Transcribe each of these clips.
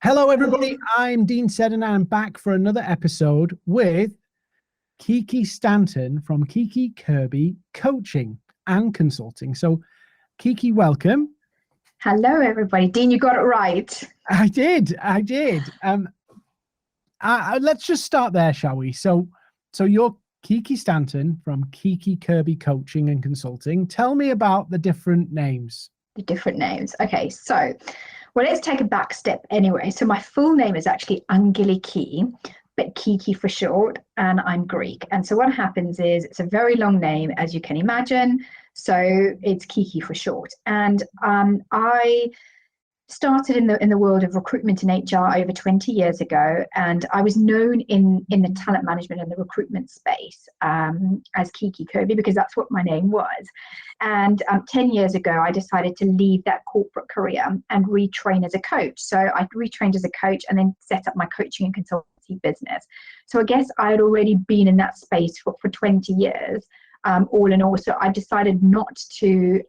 Hello, everybody. I'm Dean Seddon, and I'm back for another episode with Kiki Stanton from Kiki Kirby Coaching and Consulting. So, Kiki, welcome. Hello, everybody. Dean, you got it right. I did. Let's just start there, shall we? So you're Kiki Stanton from Kiki Kirby Coaching and Consulting. Tell me about the different names. The different names. Okay, so let's take a back step anyway. So my full name is actually Angeliki, but Kiki for short, and I'm Greek. And so what happens is it's a very long name, as you can imagine. So it's Kiki for short. And I started in the world of recruitment and HR over 20 years ago, and I was known in the talent management and the recruitment space as Kiki Kirby, because that's what my name was. And 10 years ago, I decided to leave that corporate career and retrain as a coach. So I retrained as a coach and then set up my coaching and consultancy business. So I guess I had already been in that space for 20 years. All in all, so I decided not to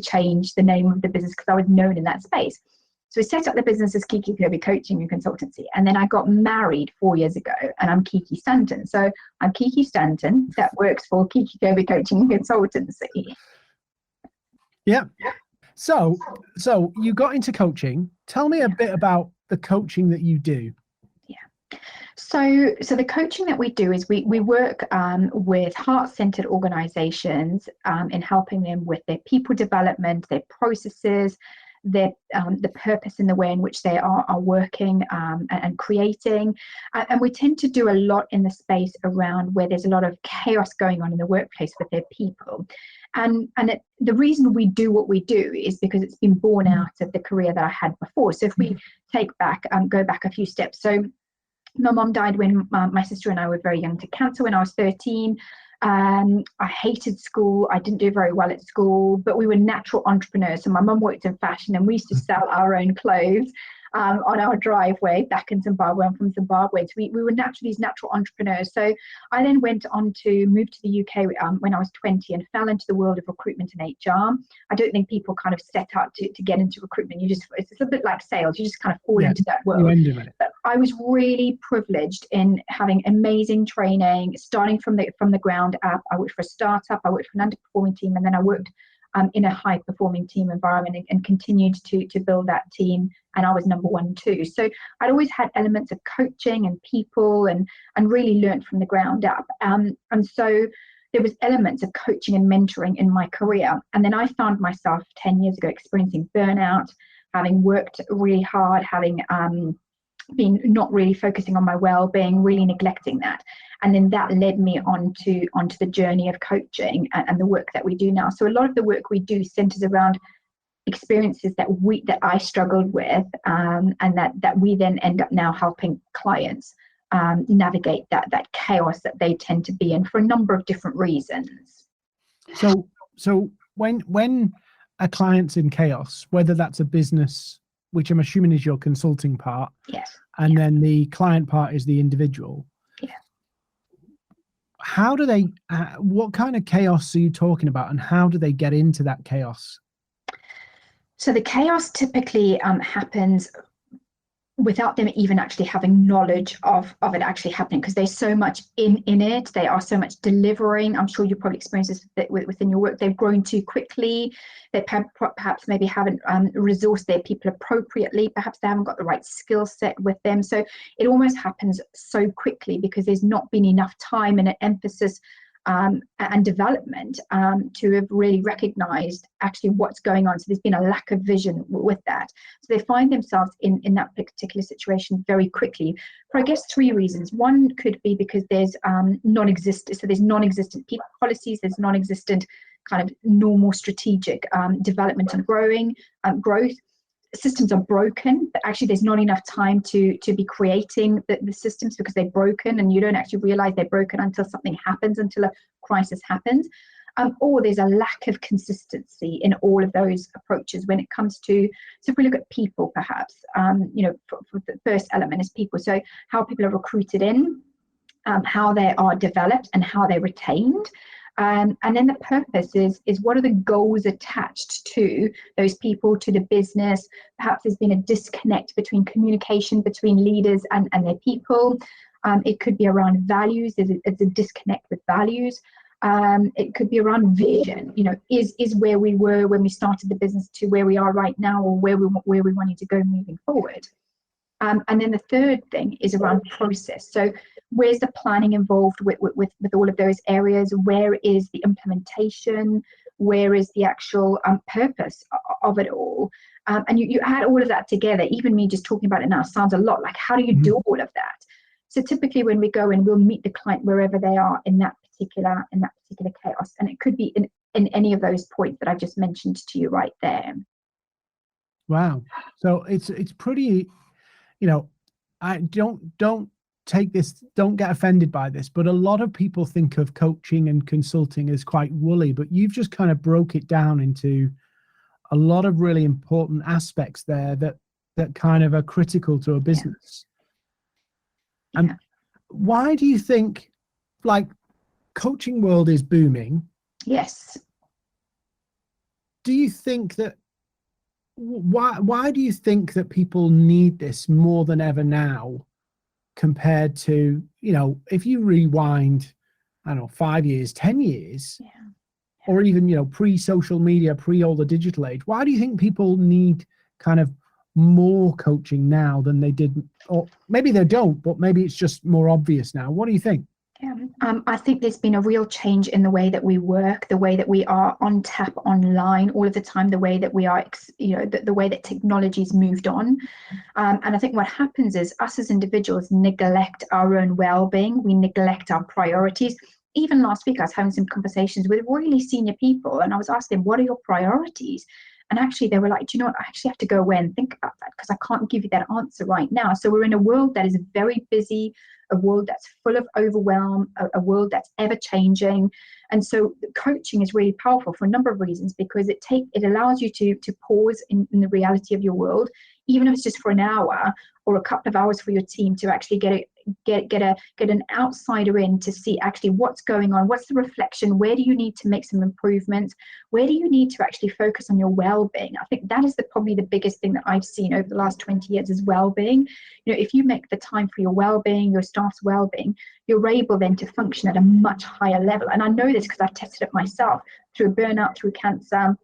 change the name of the business because I was known in that space. So I set up the business as Kiki Kirby Coaching and Consultancy, and then I got married 4 years ago, and I'm Kiki Stanton. So I'm Kiki Stanton that works for Kiki Kirby Coaching and Consultancy. Yeah. So you got into coaching. Tell me a bit about the coaching that you do. So the coaching that we do is we work with heart-centered organizations in helping them with their people development, their processes, the purpose in the way in which they are working and creating. And we tend to do a lot in the space around where there's a lot of chaos going on in the workplace with their people. And the reason we do what we do is because it's been born out of the career that I had before. So if we go back a few steps. So my mom died when my sister and I were very young to cancer when I was 13. I hated school. I didn't do very well at school, but we were natural entrepreneurs. So my mum worked in fashion, and we used to sell our own clothes on our driveway back in Zimbabwe. I'm from Zimbabwe. So we were these natural entrepreneurs. So I then went on to move to the UK when I was 20 and fell into the world of recruitment and HR. I don't think people kind of set out to get into recruitment. It's a bit like sales. You just kind of fall into that world. But I was really privileged in having amazing training, starting from the ground up. I worked for a startup, I worked for an underperforming team, and then I worked in a high-performing team environment and continued to build that team, and I was number one too. So I'd always had elements of coaching and people and really learned from the ground up. And so there was elements of coaching and mentoring in my career. And then I found myself 10 years ago experiencing burnout, having worked really hard, having been not really focusing on my well-being, really neglecting that. And then that led me onto the journey of coaching and the work that we do now. So a lot of the work we do centers around experiences that I struggled with, and that we then end up now helping clients navigate that chaos that they tend to be in for a number of different reasons. So when a client's in chaos, whether that's a business, which I'm assuming is your consulting part, yes, and then the client part is the individual. Yeah. How do they? What kind of chaos are you talking about, and how do they get into that chaos? So the chaos typically happens without them even actually having knowledge of it actually happening, because there's so much in it. They are so much delivering. I'm sure you probably experienced this within your work. They've grown too quickly. They perhaps maybe haven't resourced their people appropriately. Perhaps they haven't got the right skill set with them. So it almost happens so quickly because there's not been enough time and an emphasis and development to have really recognized actually what's going on. So there's been a lack of vision with that. So they find themselves in that particular situation very quickly for, I guess, three reasons. One could be because there's non-existent people policies, there's non-existent kind of normal strategic development and growth. Systems are broken, but actually there's not enough time to be creating the systems because they're broken, and you don't actually realize they're broken until something happens, until a crisis happens. Or there's a lack of consistency in all of those approaches when it comes to, so if we look at people perhaps, for the first element is people. So how people are recruited in, how they are developed and how they're retained. And then the purpose is what are the goals attached to those people, to the business. Perhaps there's been a disconnect between communication between leaders and their people. It could be around values. There's a disconnect with values. It could be around vision. Is where we were when we started the business to where we are right now, or where we wanted to go moving forward. And then the third thing is around process. So where's the planning involved with all of those areas? Where is the implementation? Where is the actual purpose of it all? And you add all of that together. Even me just talking about it now sounds a lot like, how do you do all of that? So typically when we go in, we'll meet the client wherever they are in that particular chaos. And it could be in any of those points that I just mentioned to you right there. Wow. So it's pretty, I don't take this, don't get offended by this, but a lot of people think of coaching and consulting as quite woolly, but you've just kind of broke it down into a lot of really important aspects there that kind of are critical to a business. Yeah. And why do you think, like, coaching world is booming? Yes. Do you think that, why do you think that people need this more than ever now, compared to, if you rewind, I don't know, 5 years, 10 years, or even, pre-social media, pre all the digital age? Why do you think people need kind of more coaching now than they did? Or maybe they don't, but maybe it's just more obvious now. What do you think? I think there's been a real change in the way that we work, the way that we are on tap online all of the time, the way that we are, the way that technology's moved on. And I think what happens is us as individuals neglect our own well-being. We neglect our priorities. Even last week, I was having some conversations with really senior people, and I was asking them, what are your priorities? And actually they were like, do you know what, I actually have to go away and think about that, because I can't give you that answer right now. So we're in a world that is very busy, a world that's full of overwhelm, a world that's ever changing. And so coaching is really powerful for a number of reasons, because it allows you to pause in the reality of your world, even if it's just for an hour or a couple of hours for your team, to actually get an outsider in to see actually what's going on, what's the reflection, where do you need to make some improvements, where do you need to actually focus on your well-being. I think that is probably the biggest thing that I've seen over the last 20 years is well-being. If you make the time for your well-being, your staff's well-being, you're able then to function at a much higher level. And I know this because I've tested it myself through burnout, through cancer,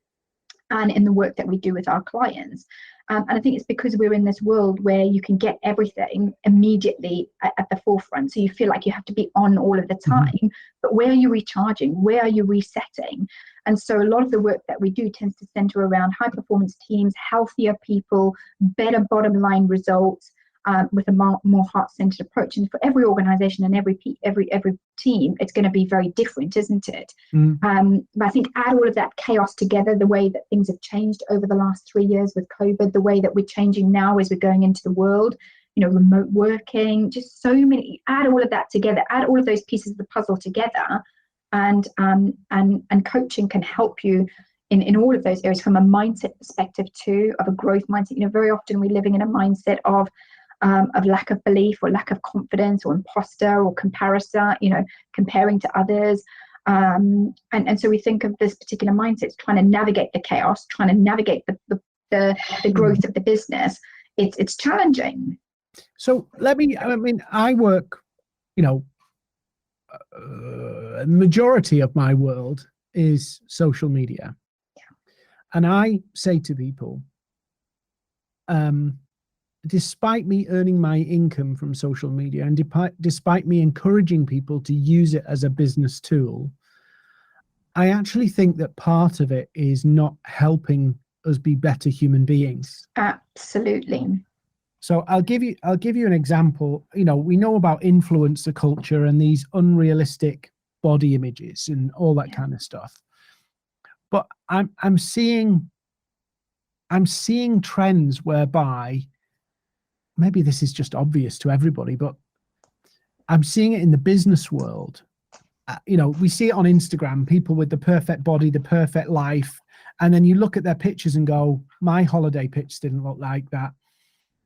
and in the work that we do with our clients. And I think it's because we're in this world where you can get everything immediately at the forefront. So you feel like you have to be on all of the time. But where are you recharging? Where are you resetting? And so a lot of the work that we do tends to center around high performance teams, healthier people, better bottom line results, with a more heart-centered approach. And for every organization and every team, it's going to be very different, isn't it? But I think add all of that chaos together, the way that things have changed over the last 3 years with COVID, the way that we're changing now as we're going into the world, remote working, just so many, add all of that together, add all of those pieces of the puzzle together, and coaching can help you in all of those areas, from a mindset perspective too, of a growth mindset. Very often we're living in a mindset of lack of belief or lack of confidence or imposter or comparison, comparing to others. And so we think of this particular mindset, trying to navigate the chaos, trying to navigate the growth of the business. It's challenging. So I work, majority of my world is social media. And I say to people, despite me earning my income from social media, and despite me encouraging people to use it as a business tool, I actually think that part of it is not helping us be better human beings. Absolutely. So I'll give you an example. We know about influencer culture and these unrealistic body images and all that kind of stuff. But I'm seeing trends whereby, maybe this is just obvious to everybody, but I'm seeing it in the business world. We see it on Instagram, people with the perfect body, the perfect life. And then you look at their pictures and go, my holiday pictures didn't look like that.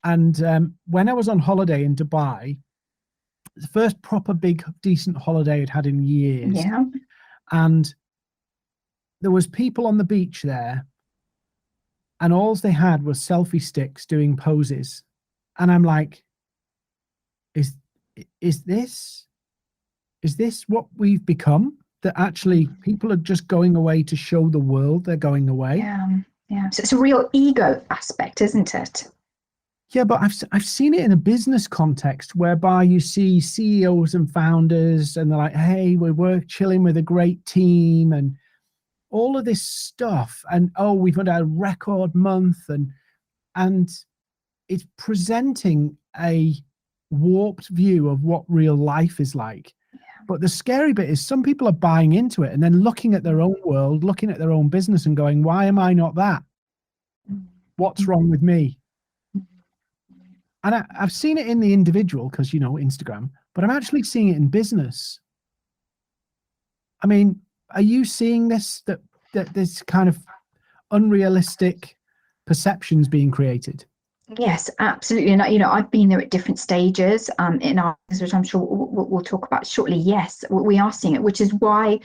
And when I was on holiday in Dubai, the first proper big, decent holiday I'd had in years. and there was people on the beach there, and all they had was selfie sticks doing poses. And I'm like, is this what we've become? That actually people are just going away to show the world they're going away. Yeah. So it's a real ego aspect, isn't it? Yeah, but I've seen it in a business context whereby you see CEOs and founders and they're like, hey, we're chilling with a great team and all of this stuff. And oh, we've had a record month, and it's presenting a warped view of what real life is like. Yeah. But the scary bit is some people are buying into it and then looking at their own world, looking at their own business and going, why am I not that? What's wrong with me? And I've seen it in the individual because, you know, Instagram, but I'm actually seeing it in business. I mean, are you seeing this, that this kind of unrealistic perceptions being created? Yes, absolutely. And you know, I've been there at different stages in our business, which I'm sure we'll talk about shortly. Yes, we are seeing it, which is why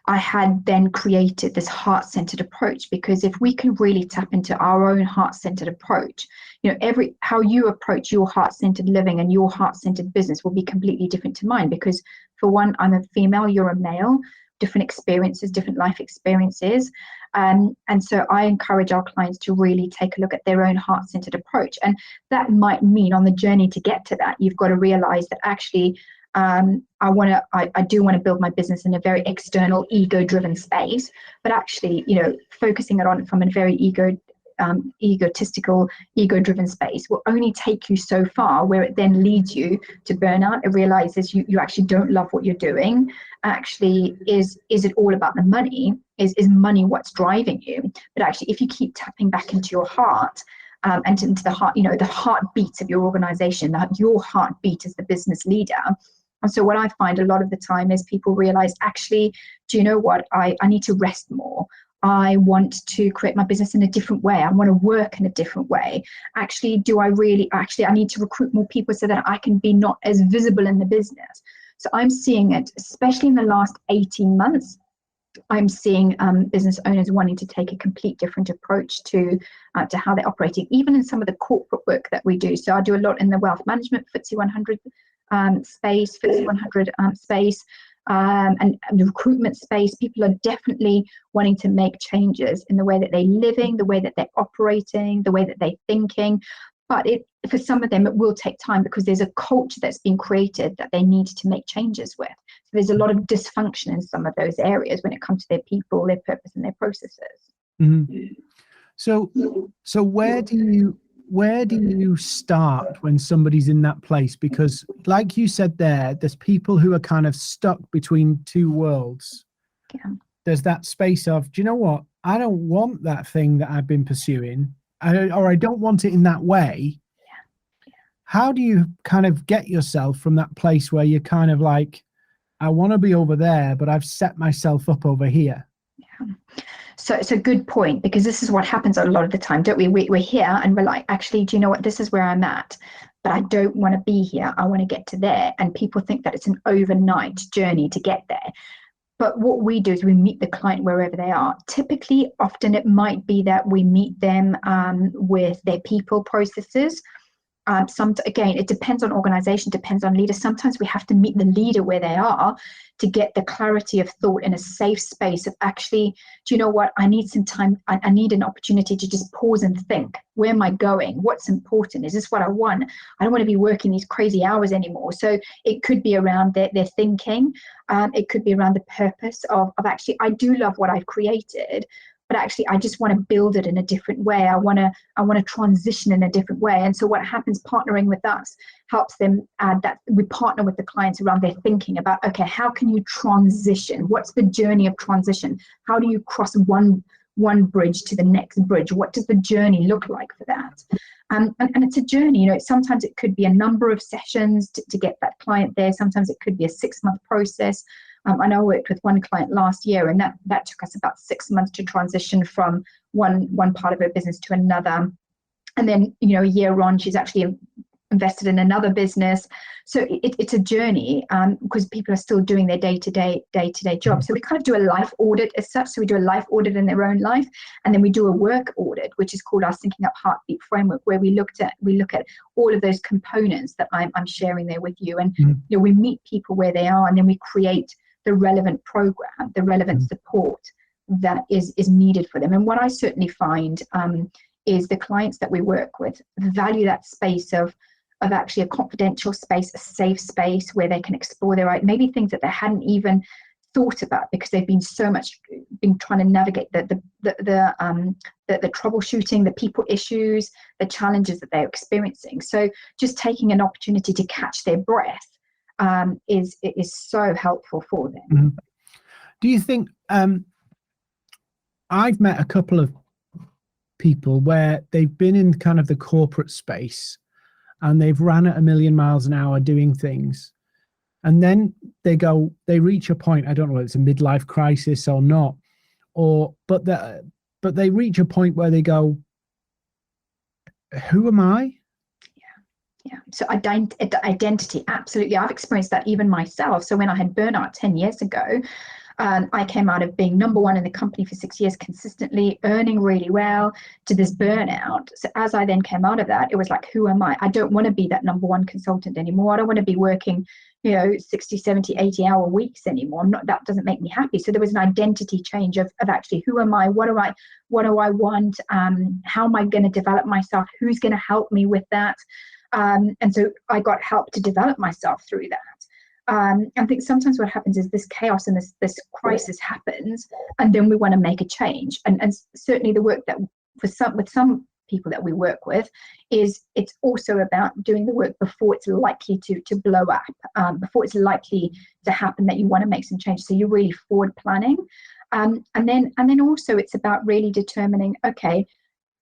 I had then created this heart-centered approach, because if we can really tap into our own heart-centered approach, you know, how you approach your heart-centered living and your heart-centered business will be completely different to mine, because for one, I'm a female, you're a male, different experiences, different life experiences. And so I encourage our clients to really take a look at their own heart-centered approach. And that might mean on the journey to get to that, you've got to realize that actually, I do want to build my business in a very external, ego-driven space, but actually, you know, focusing it on from a very egotistical, ego-driven space will only take you so far, where it then leads you to burnout. It realizes you actually don't love what you're doing. Actually, is it all about the money? Is money what's driving you? But actually, if you keep tapping back into your heart, and into the heart, you know, the heartbeat of your organization, that your heartbeat as the business leader. And so what I find a lot of the time is people realize, actually, do you know what? I need to rest more. I want to create my business in a different way. I want to work in a different way. Actually, I need to recruit more people so that I can be not as visible in the business. So I'm seeing it, especially in the last 18 months, I'm seeing business owners wanting to take a complete different approach to how they're operating, even in some of the corporate work that we do. So I do a lot in the wealth management, FTSE 100 space, FTSE 100 space, and the recruitment space. People are definitely wanting to make changes in the way that they're living, the way that they're operating, the way that they're thinking. But for some of them, it will take time, because there's a culture that's been created that they need to make changes with. So there's a lot of dysfunction in some of those areas when it comes to their people, their purpose, and their processes. Mm-hmm. So where do you start when somebody's in that place? Because like you said there's people who are kind of stuck between two worlds. Yeah. There's that space of, do you know what? I don't want that thing that I've been pursuing, or I don't want it in that way. Yeah. How do you kind of get yourself from that place where you're kind of like, I want to be over there, but I've set myself up over here? Yeah. So it's a good point, because this is what happens a lot of the time, don't we? We're here and we're like, actually, do you know what? This is where I'm at, but I don't want to be here. I want to get to there. And people think that it's an overnight journey to get there. But what we do is we meet the client wherever they are. Typically, often it might be that we meet them with their people processes. Again, it depends on organization, depends on leader. Sometimes we have to meet the leader where they are to get the clarity of thought in a safe space of, actually, do you know what? I need some time. I need an opportunity to just pause and think. Where am I going? What's important? Is this what I want? I don't want to be working these crazy hours anymore. So it could be around their thinking. It could be around the purpose of actually, I do love what I've created, but actually I just want to build it in a different way. I want to transition in a different way. And so what happens, partnering with us helps them add that. We partner with the clients around their thinking about, okay, how can you transition? What's the journey of transition? How do you cross one bridge to the next bridge? What does the journey look like for that? And it's a journey, you know. Sometimes it could be a number of sessions to get that client there. Sometimes it could be a 6-month process. I know I worked with one client last year, and that took us about 6 months to transition from one part of her business to another. And then, you know, a year on, she's actually invested in another business. So it's a journey, because people are still doing their day-to-day job. So we kind of do a life audit as such. So we do a life audit in their own life, and then we do a work audit, which is called our Syncing Up Heartbeat framework, where we look at all of those components that I'm sharing there with you. And we meet people where they are, and then we create the relevant program, the relevant support that is needed for them. And what I certainly find is the clients that we work with value that space of actually a confidential space, a safe space where they can explore their maybe things that they hadn't even thought about, because they've been trying to navigate the troubleshooting, the people issues, the challenges that they're experiencing. So just taking an opportunity to catch their breath is so helpful for them. Do you think I've met a couple of people where they've been in kind of the corporate space and they've ran at 1,000,000 miles an hour doing things, and then they reach a point, I don't know whether it's a midlife crisis or not, but they reach a point where they go, who am I? Yeah. So identity, absolutely. I've experienced that even myself. So when I had burnout 10 years ago, I came out of being number one in the company for 6 years, consistently earning really well, to this burnout. So as I then came out of that, it was like, who am I? I don't want to be that number one consultant anymore. I don't want to be working, 60, 70, 80-hour weeks anymore. That doesn't make me happy. So there was an identity change of actually, who am I? What do I want? How am I going to develop myself? Who's going to help me with that? And so I got help to develop myself through that. I think sometimes what happens is this chaos and this crisis happens, and then we want to make a change. And certainly the work that with some people that we work with is it's also about doing the work before it's likely to blow up, before it's likely to happen, that you want to make some change. So you're really forward planning. And then also it's about really determining, okay,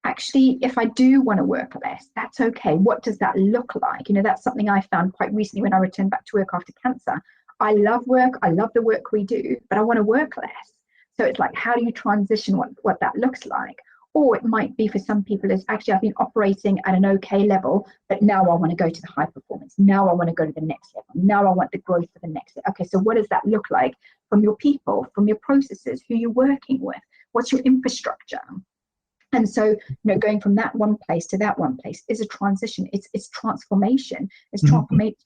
actually, if I do want to work less, that's okay. What does that look like? That's something I found quite recently when I returned back to work after cancer. I love work. I love the work we do, but I want to work less. So it's like, how do you transition what that looks like? Or it might be for some people is actually, I've been operating at an okay level, but now I want to go to the high performance. Now I want to go to the next level. Now I want the growth for the next level. Okay, so what does that look like from your people, from your processes, who you're working with? What's your infrastructure? And so, going from that one place to that one place is a transition. It's transformation. It's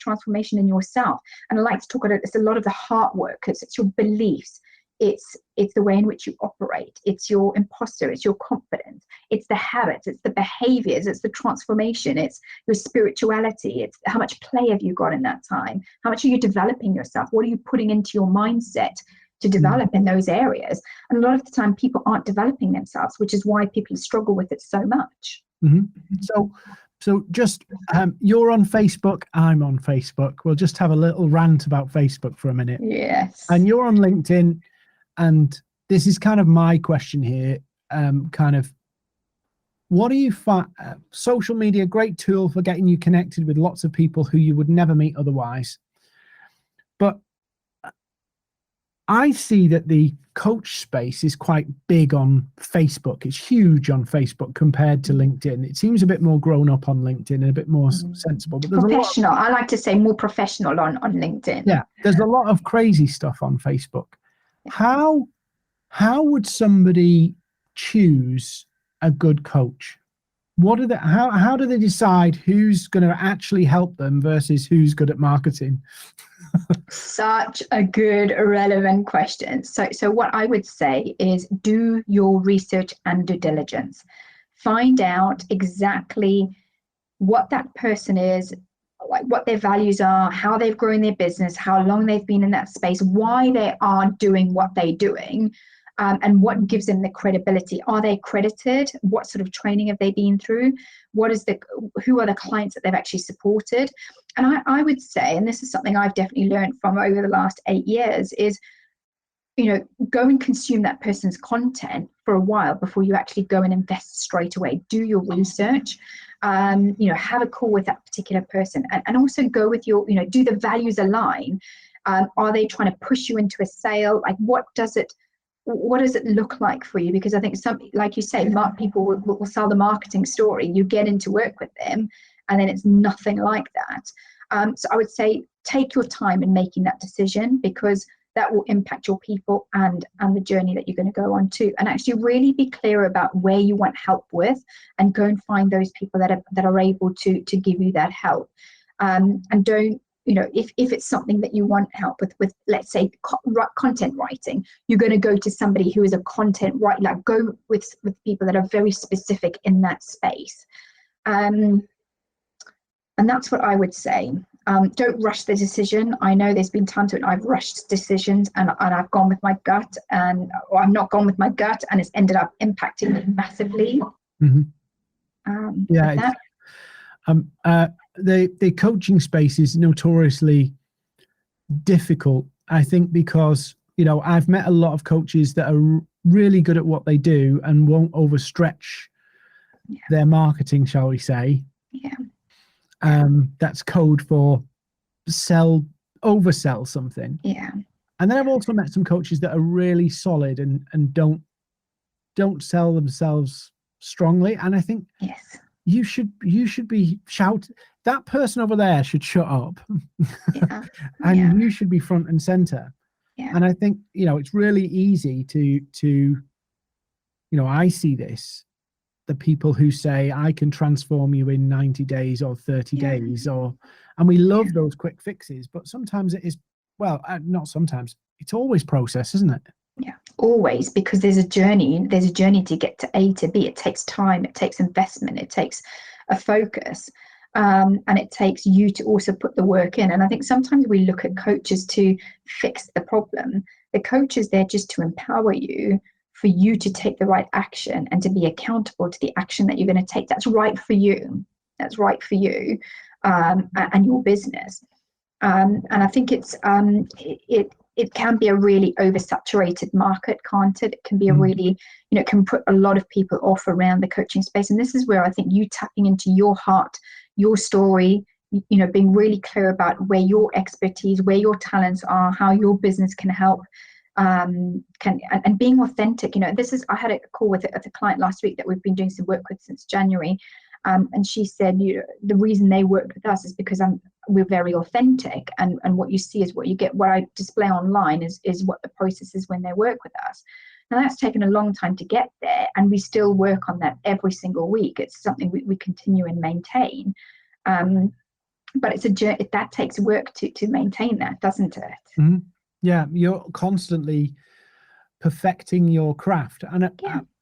transformation in yourself. And I like to talk about it's a lot of the heart work. It's your beliefs. It's the way in which you operate. It's your imposter. It's your confidence. It's the habits. It's the behaviors. It's the transformation. It's your spirituality. It's how much play have you got in that time? How much are you developing yourself? What are you putting into your mindset to develop in those areas? And a lot of the time people aren't developing themselves, which is why people struggle with it so much. So just you're on Facebook, I'm on Facebook. We'll just have a little rant about Facebook for a minute. Yes. And you're on LinkedIn, and this is kind of my question here. What do you find? Social media, great tool for getting you connected with lots of people who you would never meet otherwise. But I see that the coach space is quite big on Facebook. It's huge on Facebook compared to LinkedIn. It seems a bit more grown up on LinkedIn and a bit more sensible. But there's professional. I like to say more professional on LinkedIn. Yeah, there's a lot of crazy stuff on Facebook. How would somebody choose a good coach? How do they decide who's going to actually help them versus who's good at marketing? Such a good, relevant question. So what I would say is do your research and due diligence. Find out exactly what that person is, like what their values are, how they've grown their business, how long they've been in that space, why they are doing what they're doing, and what gives them the credibility. Are they credited? What sort of training have they been through? Who are the clients that they've actually supported? And I would say, and this is something I've definitely learned from over the last 8 years, is go and consume that person's content for a while before you actually go and invest straight away. Do your research, have a call with that particular person, and also go with your, do the values align? Are they trying to push you into a sale? Like, what does it look like for you? Because I think like you say, people will sell the marketing story. You get into work with them and then it's nothing like that. So I would say take your time in making that decision, because that will impact your people and the journey that you're going to go on to. And actually really be clear about where you want help with, and go and find those people that are able to give you that help. And don't, if it's something that you want help with let's say content writing, you're going to go to somebody who is a content writer. Like, go with people that are very specific in that space. And that's what I would say. Don't rush the decision. I know there's been times when I've rushed decisions and I've gone with my gut, or I've not gone with my gut, and it's ended up impacting me massively. The coaching space is notoriously difficult, I think, because I've met a lot of coaches that are really good at what they do and won't overstretch their marketing, shall we say. That's code for oversell something. And then I've also met some coaches that are really solid and don't sell themselves strongly. And I think you should be that person over there should shut up. And you should be front and center. And I think it's really easy to I see this, the people who say, I can transform you in 90 days or 30 days, and we love those quick fixes, but sometimes it is, not sometimes, it's always process, isn't it? Always, because there's a journey to get to A to B. It takes time, it takes investment, it takes a focus, and it takes you to also put the work in. And I think sometimes we look at coaches to fix the problem. The coach is there just to empower you, for you to take the right action and to be accountable to the action that you're going to take. That's right for you. And your business. And I think it can be a really oversaturated market, can't it? It can be a really, it can put a lot of people off around the coaching space. And this is where I think you tapping into your heart, your story, being really clear about where your expertise, where your talents are, how your business can help, and being authentic. I had a call with a client last week that we've been doing some work with since January, and she said the reason they worked with us is because we're very authentic, and what you see is what you get. What I display online is what the process is when they work with us. Now that's taken a long time to get there, and we still work on that every single week. It's something we continue and maintain, but it's a journey that takes work to maintain that, doesn't it? Yeah, you're constantly perfecting your craft. And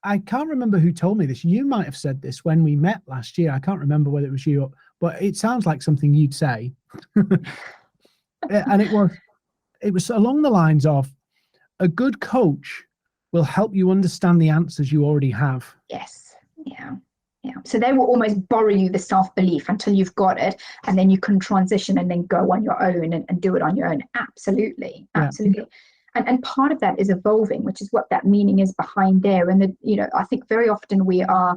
I can't remember who told me this. You might have said this when we met last year. I can't remember whether it was you, but it sounds like something you'd say. And it was along the lines of, a good coach will help you understand the answers you already have. Yes. So they will almost borrow you the self-belief until you've got it, and then you can transition and then go on your own and do it on your own. Absolutely. And part of that is evolving, which is what that meaning is behind there. And I think very often we are,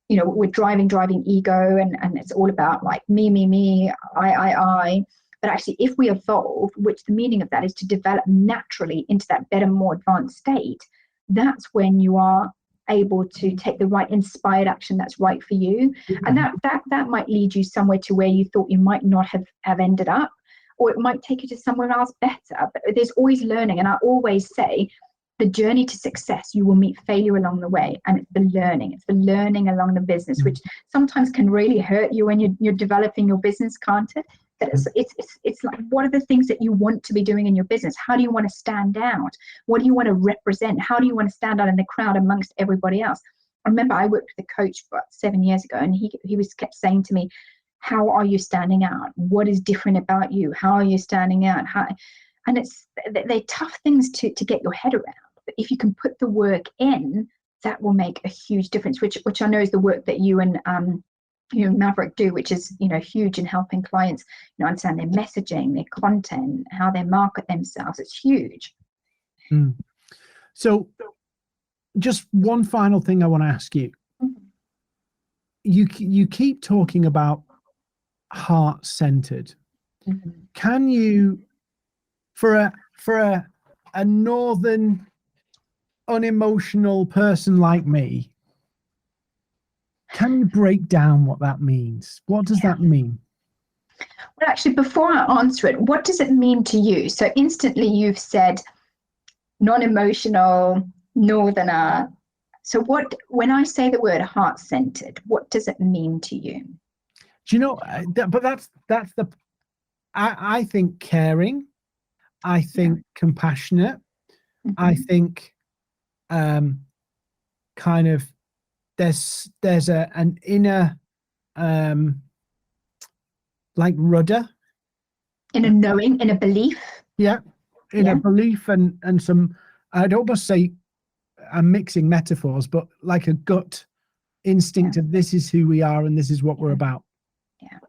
we're driving ego, and it's all about like me, I. But actually, if we evolve, which the meaning of that is to develop naturally into that better, more advanced state, that's when you are able to take the right inspired action that's right for you. And that might lead you somewhere to where you thought you might not have ended up, or it might take you to somewhere else better. But there's always learning. And I always say, the journey to success, you will meet failure along the way, and it's the learning along the business, which sometimes can really hurt you when you're developing your business, can't it? But it's like, what are the things that you want to be doing in your business? How do you want to stand out? What do you want to represent? How do you want to stand out in the crowd amongst everybody else? I remember I worked with a coach about 7 years ago, and he was kept saying to me, how are you standing out? What is different about you? How are you standing out? And they're tough things to get your head around. But if you can put the work in, that will make a huge difference, which I know is the work that you and Maverick do, which is huge in helping clients understand their messaging, their content, how they market themselves. It's huge. So just one final thing I want to ask you. You keep talking about heart-centered. Can you, for a northern unemotional person like me, Can you break down what that means? What does that mean? Well, actually, before I answer it, what does it mean to you? So instantly you've said non-emotional, northerner. So when I say the word heart-centered, what does it mean to you? Do you know, but that's the, I think caring, I think compassionate, I think kind of there's an inner like rudder. In a knowing, in a belief. Yeah. In a belief and some, I'd almost say I'm mixing metaphors, but like a gut instinct of this is who we are and this is what we're about. Yeah.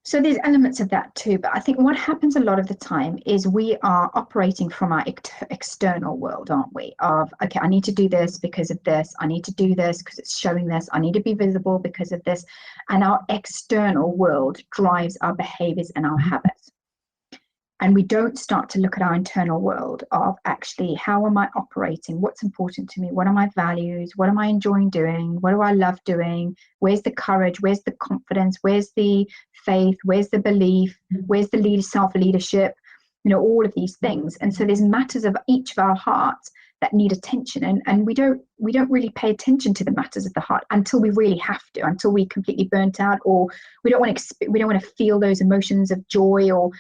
So there's elements of that too, but I think what happens a lot of the time is we are operating from our external world, aren't we? Of, okay, I need to do this because of this. I need to do this because it's showing this. I need to be visible because of this. And our external world drives our behaviors and our habits. And we don't start to look at our internal world of actually, how am I operating? What's important to me? What are my values? What am I enjoying doing? What do I love doing? Where's the courage? Where's the confidence? Where's the faith? Where's the belief? Where's the self-leadership? All of these things. And so there's matters of each of our hearts that need attention. And we don't really pay attention to the matters of the heart until we really have to, until we completely burnt out, or we don't want to feel those emotions of joy, or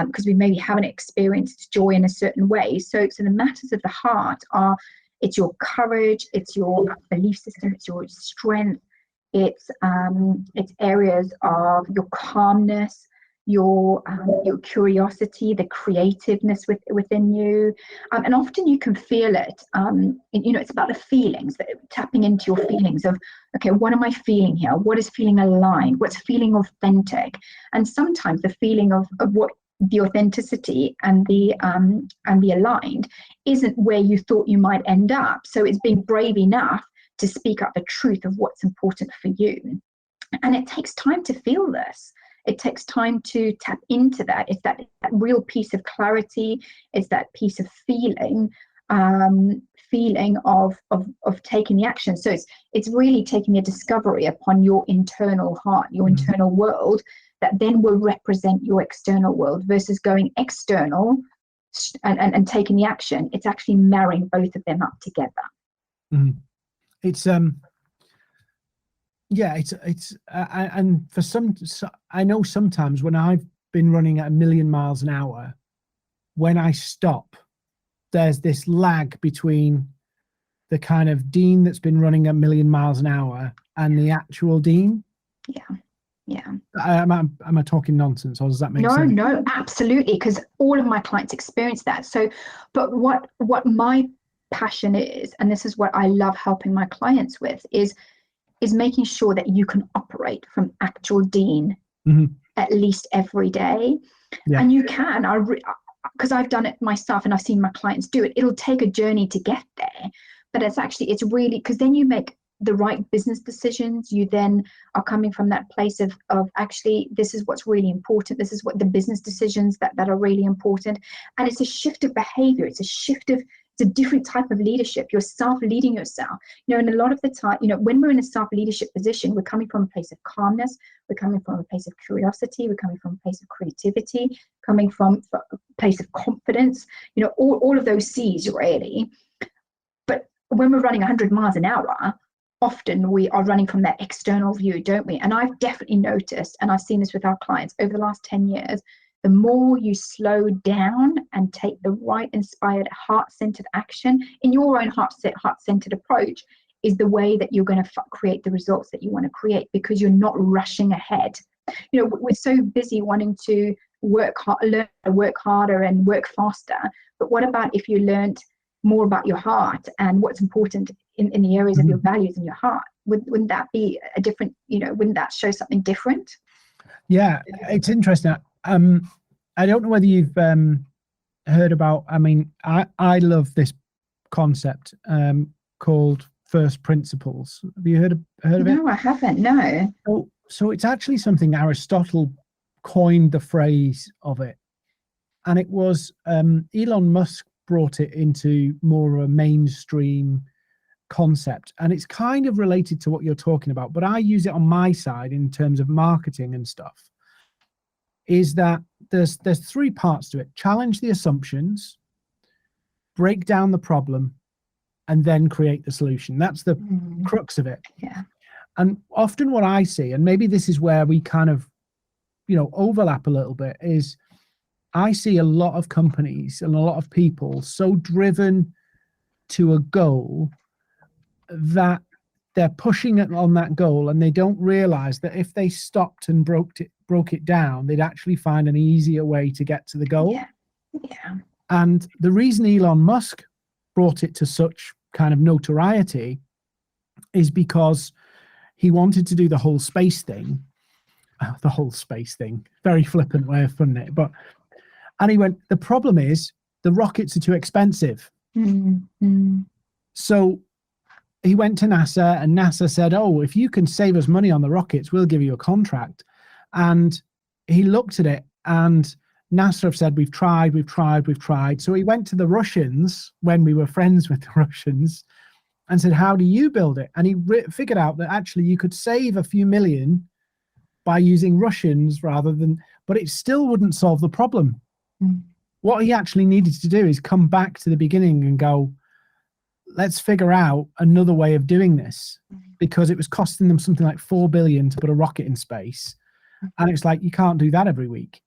because we maybe haven't experienced joy in a certain way. So the matters of the heart are, it's your courage, it's your belief system, it's your strength, it's areas of your calmness, your curiosity, the creativeness within you, and often you can feel it. It's about the feelings, tapping into your feelings of, okay, what am I feeling here? What is feeling aligned? What's feeling authentic? And sometimes the feeling of what the authenticity and the aligned isn't where you thought you might end up. So it's being brave enough to speak up the truth of what's important for you. And it takes time to feel this. It takes time to tap into that. It's that real piece of clarity. It's that piece of feeling of taking the action. So it's really taking a discovery upon your internal heart, your internal world, that then will represent your external world, versus going external and taking the action. It's actually marrying both of them up together. It's and for some, I know sometimes when I've been running at 1,000,000 miles an hour, when I stop, there's this lag between the kind of Dean that's been running at 1,000,000 miles an hour and the actual Dean. Yeah. Am I talking nonsense, or does that make sense? No, absolutely, because all of my clients experience that. So, but what my passion is, and this is what I love helping my clients with, is making sure that you can operate from actual Dean at least every day. And you can, because I've done it myself and I've seen my clients do it. It'll take a journey to get there, but it's really, because then you make the right business decisions. You then are coming from that place of actually, this is what's really important. This is what the business decisions that are really important. And it's a shift of behavior. It's a different type of leadership. You're self-leading yourself. And a lot of the time, when we're in a self-leadership position, we're coming from a place of calmness. We're coming from a place of curiosity. We're coming from a place of creativity, coming from a place of confidence, all of those C's really. But when we're running 100 miles an hour, often we are running from that external view, don't we? And I've definitely noticed, and I've seen this with our clients over the last 10 years, the more you slow down and take the right inspired heart-centered action in your own heart-centered approach, is the way that you're going to create the results that you want to create, because you're not rushing ahead. We're so busy wanting to learn to work harder and work faster. But what about if you learned more about your heart and what's important in the areas of your values in your heart? Wouldn't that be a different, wouldn't that show something different? Yeah, it's interesting. I don't know whether you've heard about, I love this concept called first principles. Have you heard of it? No, I haven't, no. So it's actually something Aristotle coined the phrase of it. And it was Elon Musk brought it into more of a mainstream concept, and it's kind of related to what you're talking about, but I use it on my side in terms of marketing and stuff, is that there's 3 parts to it: challenge the assumptions, break down the problem, and then create the solution. That's the crux of it. Yeah. And often what I see, and maybe this is where we kind of, overlap a little bit, is I see a lot of companies and a lot of people so driven to a goal that they're pushing it on that goal, and they don't realize that if they stopped and broke it down, they'd actually find an easier way to get to the goal. Yeah. And the reason Elon Musk brought it to such kind of notoriety is because he wanted to do the whole space thing. Very flippant way of putting it. And he went, the problem is the rockets are too expensive. So he went to NASA, and NASA said, oh, if you can save us money on the rockets, we'll give you a contract. And he looked at it, and NASA have said, we've tried. So he went to the Russians, when we were friends with the Russians, and said, how do you build it? And he figured out that actually you could save a few million by using Russians but it still wouldn't solve the problem. What he actually needed to do is come back to the beginning and go, let's figure out another way of doing this, because it was costing them something like 4 billion to put a rocket in space. And it's like, you can't do that every week.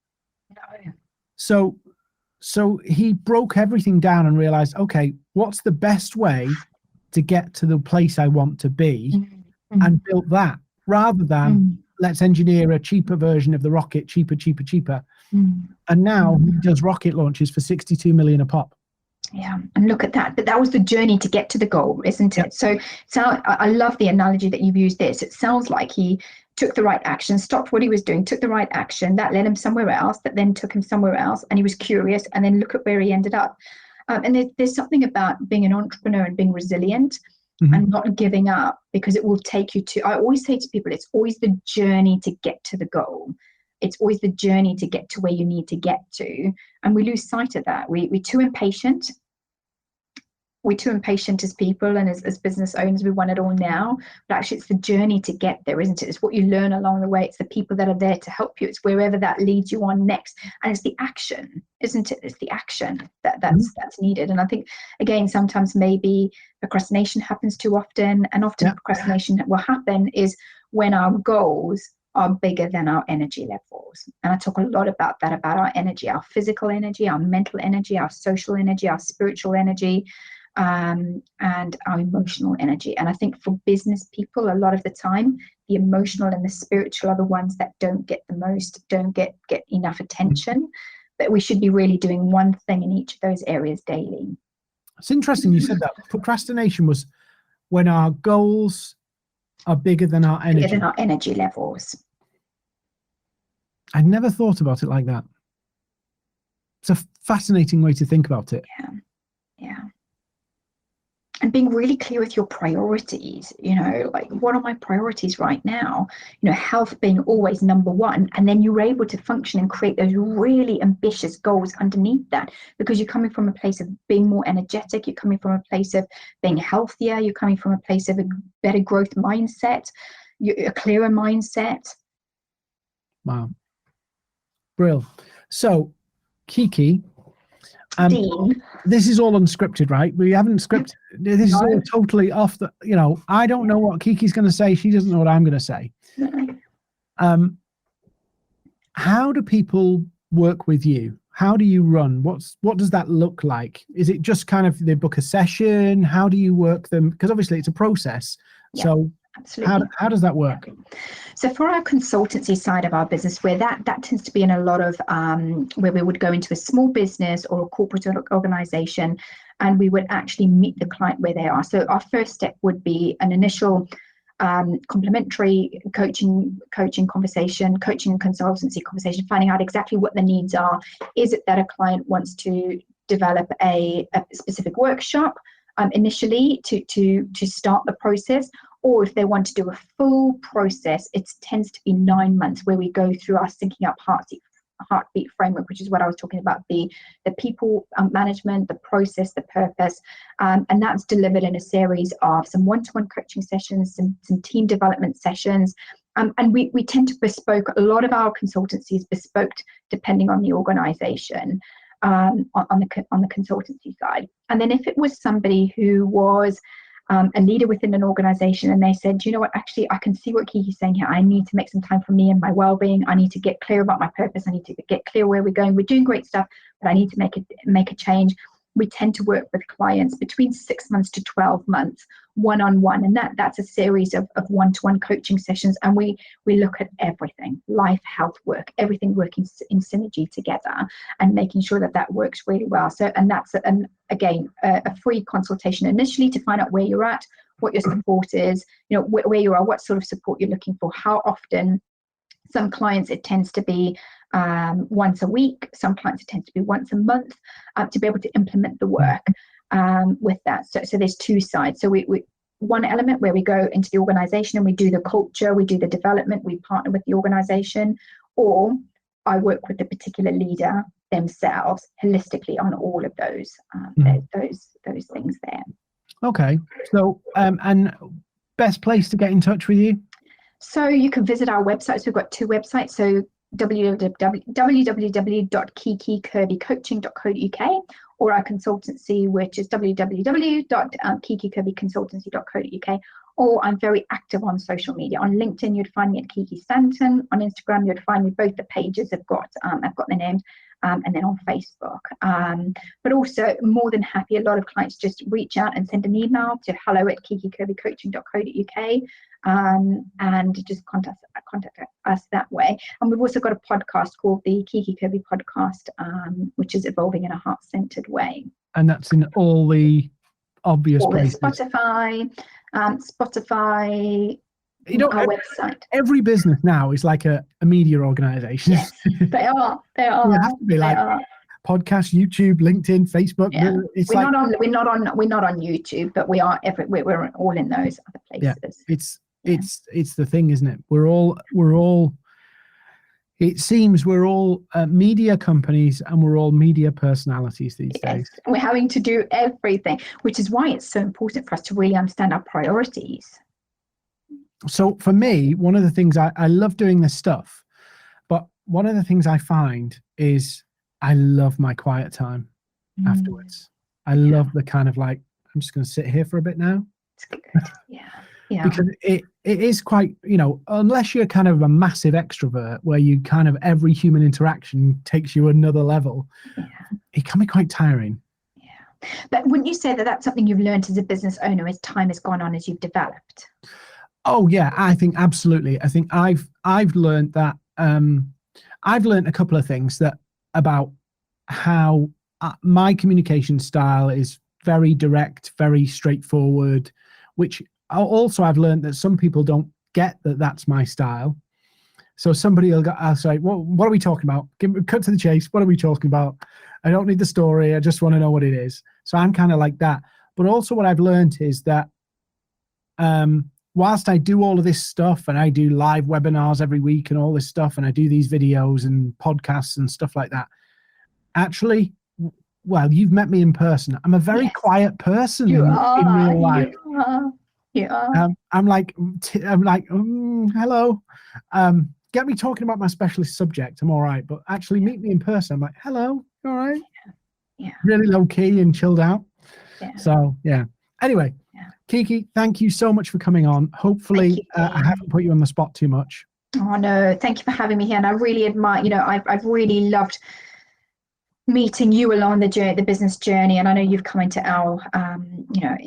No. So he broke everything down and realized, okay, what's the best way to get to the place I want to be, and built that, rather than let's engineer a cheaper version of the rocket, cheaper. And now he does rocket launches for 62 million a pop. Yeah, and look at that. But that was the journey to get to the goal, isn't it? So I love the analogy that you've used there. So it sounds like he took the right action, stopped what he was doing, took the right action, that led him somewhere else, that then took him somewhere else, and he was curious, and then look at where he ended up. And there's something about being an entrepreneur and being resilient and not giving up, because it will take you to, I always say to people, it's always the journey to get to the goal. It's always the journey to get to where you need to get to. And we lose sight of that. We're too impatient. We're too impatient as people, and as business owners, we want it all now. But actually, it's the journey to get there, isn't it? It's what you learn along the way. It's the people that are there to help you. It's wherever that leads you on next. And it's the action, isn't it? It's the action that's needed. And I think, again, sometimes maybe procrastination happens too often. And often procrastination will happen is when our goals are bigger than our energy levels. And I talk a lot about that, about our energy, our physical energy, our mental energy, our social energy, our spiritual energy, and our emotional energy. And I think for business people, a lot of the time, the emotional and the spiritual are the ones that don't get enough attention. But we should be really doing one thing in each of those areas daily. It's interesting you said that. Procrastination was when our goals are bigger than our energy. Bigger than our energy levels. I never thought about it like that. It's a fascinating way to think about it. Yeah. And being really clear with your priorities, like, what are my priorities right now? Health being always number one. And then you're able to function and create those really ambitious goals underneath that, because you're coming from a place of being more energetic. You're coming from a place of being healthier. You're coming from a place of a better growth mindset, a clearer mindset. Wow. Brill. So, Kiki, Dean. This is all unscripted, right? We haven't scripted. This is all totally off the, I don't know what Kiki's going to say. She doesn't know what I'm going to say. How do people work with you? How do you run? What does that look like? Is it just kind of they book a session? How do you work them? Because obviously it's a process. So absolutely. How does that work? So for our consultancy side of our business, where that tends to be in a lot of where we would go into a small business or a corporate organization, and we would actually meet the client where they are. So our first step would be an initial complimentary coaching conversation, coaching and consultancy conversation, finding out exactly what the needs are. Is it that a client wants to develop a specific workshop initially to start the process? Or if they want to do a full process, it tends to be 9 months where we go through our Syncing Up Heartseat heartbeat framework, which is what I was talking about, the people management, the process, the purpose, and that's delivered in a series of some one-to-one coaching sessions, some team development sessions, and we tend to bespoke. A lot of our consultancy is bespoke depending on the organization, on the consultancy side. And then if it was somebody who was a leader within an organization and they said, you know what, actually I can see what Kiki's saying here, I need to make some time for me and my well-being, I need to get clear about my purpose, I need to get clear where we're going, we're doing great stuff, but I need to make a change. We tend to work with clients between 6 months to 12 months, one-on-one, and that's a series of one-to-one coaching sessions, and we look at everything, life, health, work, everything working in synergy together and making sure that works really well. So, and that's again a free consultation initially to find out where you're at, what your support is, you know, where you are, what sort of support you're looking for, how often. Some clients it tends to be once a week, some clients it tends to be once a month, to be able to implement the work with that. So there's two sides. So we one element where we go into the organization and we do the culture, we do the development, we partner with the organization, or I work with the particular leader themselves holistically on all of those things there. Okay, so and best place to get in touch with you? So you can visit our website. So we've got two websites. So www.kikikirbycoaching.co.uk, or our consultancy, which is www.kikikirbyconsultancy.co.uk. Or I'm very active on social media. On LinkedIn, you'd find me at Kiki Stanton. On Instagram, you'd find me. Both the pages have got I've got the names, and then on Facebook. But also more than happy. A lot of clients just reach out and send an email to hello@kikikirbycoaching.co.uk. And just contact us that way. And we've also got a podcast called the Kiki Kirby Podcast, which is evolving in a heart-centered way. And that's in all the obvious places. Spotify, you know, our website. Every business now is like a media organization. Yes, they are. They are. It has to be like podcast, YouTube, LinkedIn, Facebook. Yeah. We're not on YouTube, but we are we're all in those other places. Yeah. It's the thing, isn't it? We're all it seems we're all media companies, and we're all media personalities these days. We're having to do everything, which is why it's so important for us to really understand our priorities. So for me, one of the things I love doing this stuff, but one of the things I find is I love my quiet time afterwards. I love the kind of like, I'm just going to sit here for a bit now. It's good. Yeah. Yeah. Because it is quite, you know, unless you're kind of a massive extrovert where you kind of every human interaction takes you another level, it can be quite tiring. Yeah. But wouldn't you say that that's something you've learned as a business owner as time has gone on, as you've developed? Oh yeah, I think absolutely. I think I've learned that. I've learned a couple of things that about how my communication style is very direct, very straightforward, which also I've learned that some people don't get that that's my style. So somebody I'll say, well, what are we talking about? Cut to the chase. What are we talking about? I don't need the story. I just want to know what it is. So I'm kind of like that. But also what I've learned is that whilst I do all of this stuff and I do live webinars every week and all this stuff, and I do these videos and podcasts and stuff like that, actually, well, you've met me in person. I'm a very quiet person in real life. You are. I'm like, hello. Get me talking about my specialist subject, I'm all right. But actually meet me in person, I'm like, hello, you all right? Yeah. Really low key and chilled out. Yeah. So yeah. Anyway, Kiki, thank you so much for coming on. Hopefully I haven't put you on the spot too much. Oh no, thank you for having me here. And I really admire, you know, I've really loved meeting you along the journey, the business journey. And I know you've come into our,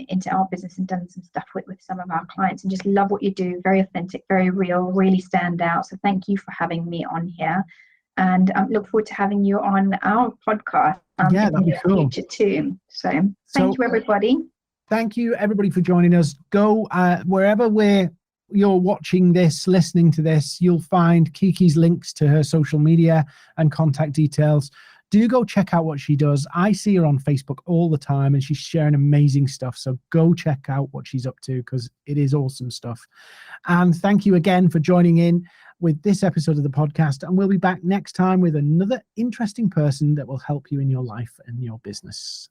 into our business and done some stuff with some of our clients, and just love what you do. Very authentic, very real, really stand out. So thank you for having me on here, and look forward to having you on our podcast in the future too. So thank you, everybody. Thank you, everybody, for joining us. Go wherever you're watching this, listening to this, you'll find Kiki's links to her social media and contact details. do go check out what she does. I see her on Facebook all the time and she's sharing amazing stuff. So go check out what she's up to because it is awesome stuff. And thank you again for joining in with this episode of the podcast. And we'll be back next time with another interesting person that will help you in your life and your business.